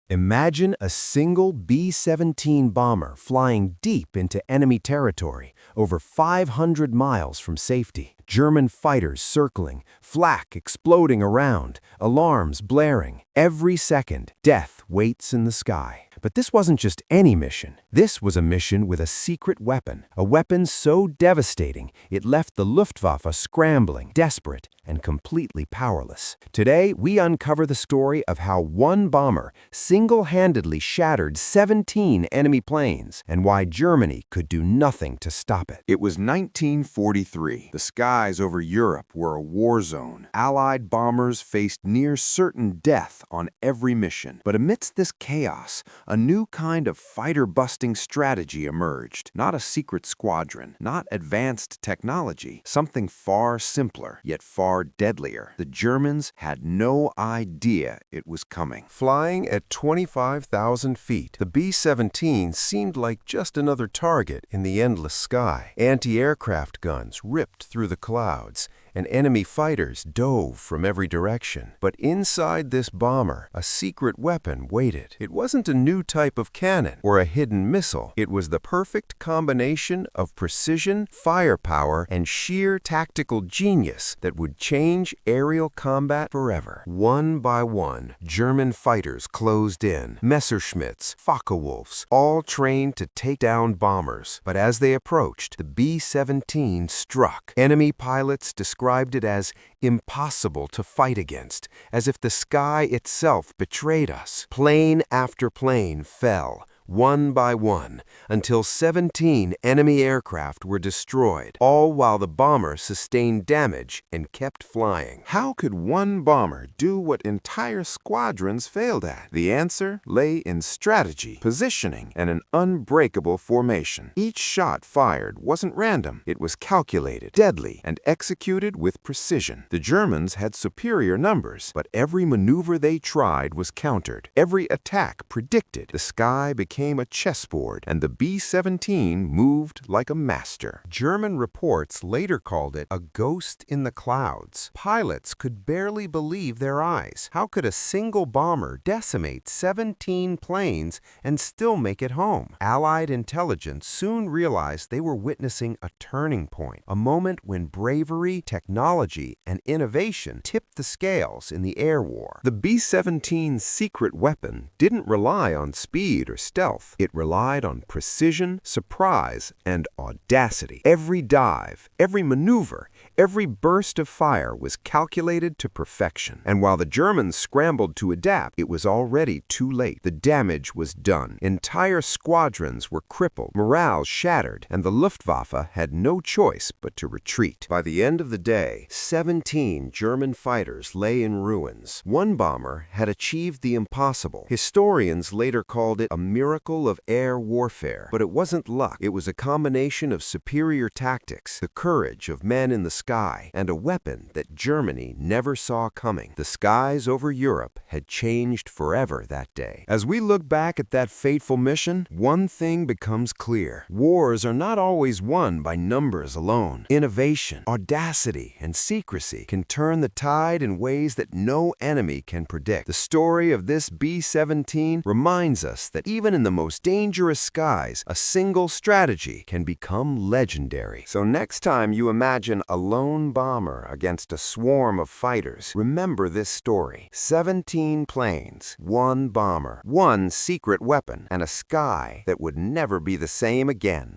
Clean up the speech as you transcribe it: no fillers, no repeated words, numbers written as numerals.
Imagine a single B-17 bomber flying deep into enemy territory, over 500 miles from safety. German fighters circling, flak exploding around, alarms blaring. Every second, death waits in the sky. But this wasn't just any mission. This was a mission with a secret weapon, a weapon so devastating it left the Luftwaffe scrambling, desperate, and completely powerless. Today, we uncover the story of how one bomber single-handedly shattered 17 enemy planes and why Germany could do nothing to stop it. It was 1943. The skies over Europe were a war zone. Allied bombers faced near certain death on every mission. But amidst this chaos, a new kind of fighter-busting strategy emerged. Not a secret squadron, not advanced technology, something far simpler, yet far deadlier. The Germans had no idea it was coming. Flying at 25,000 feet, the B-17 seemed like just another target in the endless sky. Anti-aircraft guns ripped through the clouds, and enemy fighters dove from every direction. But inside this bomber, a secret weapon waited. It wasn't a new type of cannon or a hidden missile. It was the perfect combination of precision, firepower, and sheer tactical genius that would change aerial combat forever. One by one, German fighters closed in. Messerschmitts, Focke-Wulfs, all trained to take down bombers. But as they approached, the B-17 struck. Enemy pilots described it as impossible to fight against, as if the sky itself betrayed us. Plane after plane fell, one by one, until 17 enemy aircraft were destroyed, all while the bomber sustained damage and kept flying. How could one bomber do what entire squadrons failed at? The answer lay in strategy, positioning, and an unbreakable formation. Each shot fired wasn't random. It was calculated, deadly, and executed with precision. The Germans had superior numbers, but every maneuver they tried was countered. Every attack predicted. The sky became a chessboard, and the B-17 moved like a master. German reports later called it a ghost in the clouds. Pilots could barely believe their eyes. How could a single bomber decimate 17 planes and still make it home? Allied intelligence soon realized they were witnessing a turning point, a moment when bravery, technology, and innovation tipped the scales in the air war. The B-17's secret weapon didn't rely on speed or stealth. It relied on precision, surprise, and audacity. Every dive, every maneuver, every burst of fire was calculated to perfection. And while the Germans scrambled to adapt, it was already too late. The damage was done. Entire squadrons were crippled, morale shattered, and the Luftwaffe had no choice but to retreat. By the end of the day, 17 German fighters lay in ruins. One bomber had achieved the impossible. Historians later called it a miracle of air warfare. But it wasn't luck. It was a combination of superior tactics, the courage of men in the sky, and a weapon that Germany never saw coming. The skies over Europe had changed forever that day. As we look back at that fateful mission, one thing becomes clear. Wars are not always won by numbers alone. Innovation, audacity, and secrecy can turn the tide in ways that no enemy can predict. The story of this B-17 reminds us that even in the most dangerous skies, a single strategy can become legendary. So next time you imagine a lone bomber against a swarm of fighters, remember this story. 17 planes, one bomber, one secret weapon, and a sky that would never be the same again.